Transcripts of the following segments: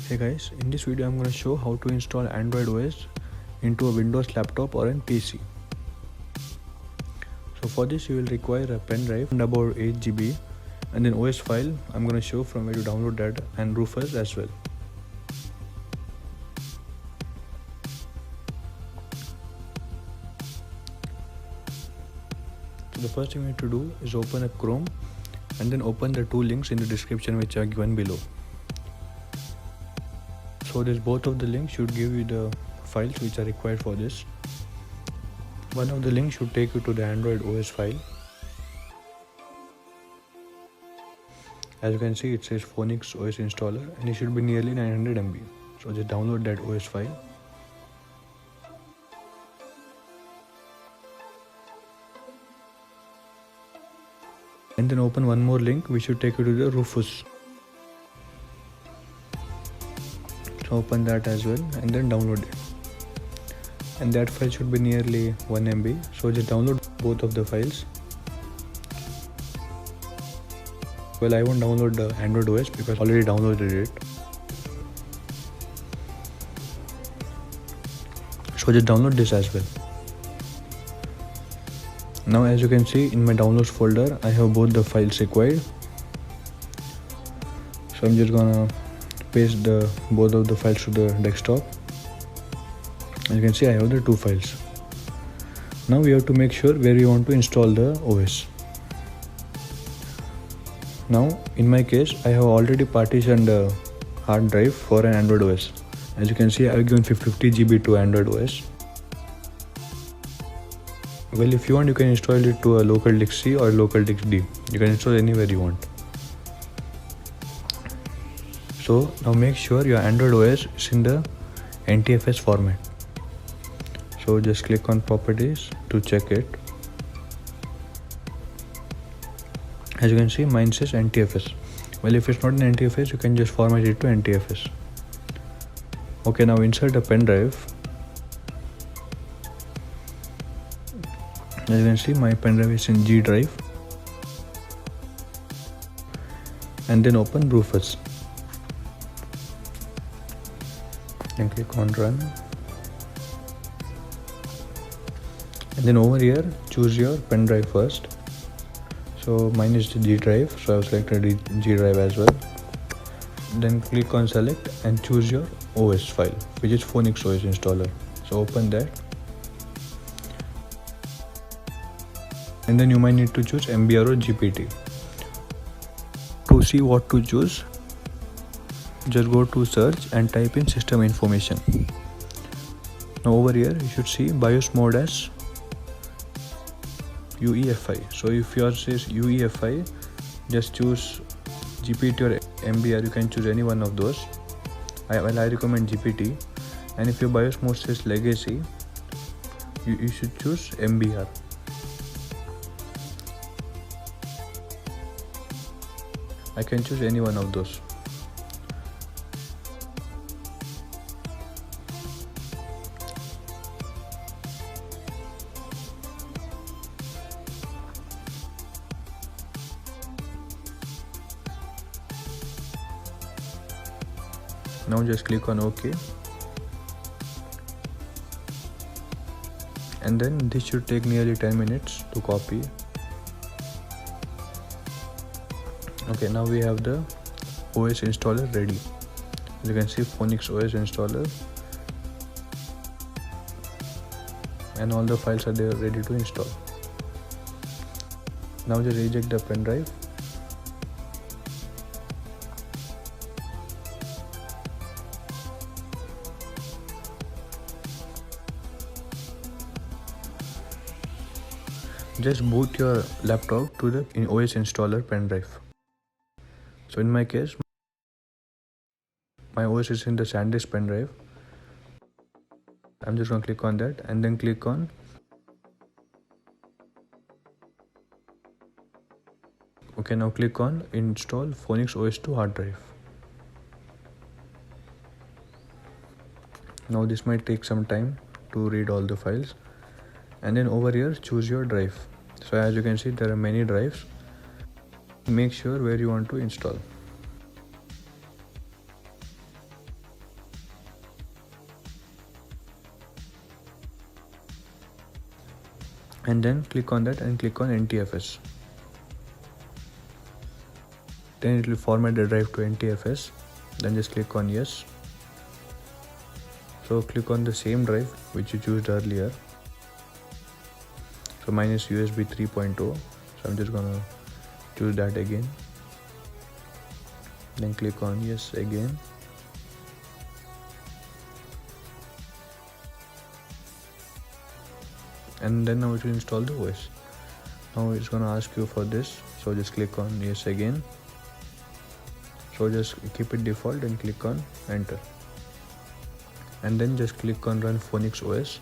Hey guys, in this video I'm going to show how to install Android OS into a Windows laptop or an PC. So for this you will require a pen drive and about 8 GB and then OS file. I'm going to show from where to download that and Rufus as well. So the first thing we need to do is open a Chrome and then open the two links in the description which are given below. So this both of the links should give you the files which are required for this. One of the links should take you to the Android OS file. As you can see, it says Phonics OS installer and it should be nearly 900 MB. So just download that OS file. And then open one more link which should take you to the Rufus. So open that as well and then download it. And that file should be nearly 1 MB. So just download both of the files. Well, I won't download the Android OS because I already downloaded it. So just download this as well. Now as you can see in my downloads folder, I have both the files required. So I'm just gonna paste both of the files to the desktop. As you can see, I have the two files. Now we have to make sure where you want to install the OS. Now in my case, I have already partitioned a hard drive for an Android OS. As you can see, I have given 50 GB to Android OS. Well, if you want, you can install it to a local disk C or local disk D. You can install anywhere you want. So now make sure your Android OS is in the NTFS format. So just click on properties to check it. As you can see, mine says NTFS. Well, if it's not in NTFS, you can just format it to NTFS. Okay, now insert a pen drive. As you can see, my pen drive is in G drive. And then open Rufus. And click on run. And then over here, choose your pen drive first. So mine is the G drive, so I've selected G drive as well. Then click on select and choose your OS file, which is Phonics OS installer. So open that. And then you might need to choose MBR or GPT. To see what to choose, just go to search and type in system information. Now over here you should see BIOS mode as UEFI. So if yours says UEFI, just choose GPT or MBR. You can choose any one of those. I recommend GPT. And if your BIOS mode says legacy, you should choose MBR. I can choose any one of those. Now just click on OK. And then this should take nearly 10 minutes to copy. Okay, now we have the OS installer ready. You can see Phonics OS installer. And all the files are there ready to install. Now just eject the pen drive. Just boot your laptop to the OS installer pen drive. So in my case, my OS is in the SanDisk pen drive. I'm just going to click on that and then click on OK. Now click on install Phonics OS to hard drive. Now this might take some time to read all the files. And then over here choose your drive. So as you can see, there are many drives. Make sure where you want to install. and then click on that and click on NTFS. Then it will format the drive to NTFS. Then just click on yes. So click on the same drive which you chose earlier. So mine is USB 3.0, so I'm just gonna choose that again. Then click on yes again. And then now it will install the OS. Now it's gonna ask you for this, so just click on yes again. So just keep it default and click on enter. And then just click on run Phonics OS.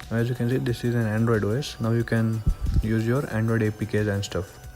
As you can see, this is an Android OS. Now you can use your Android APKs and stuff.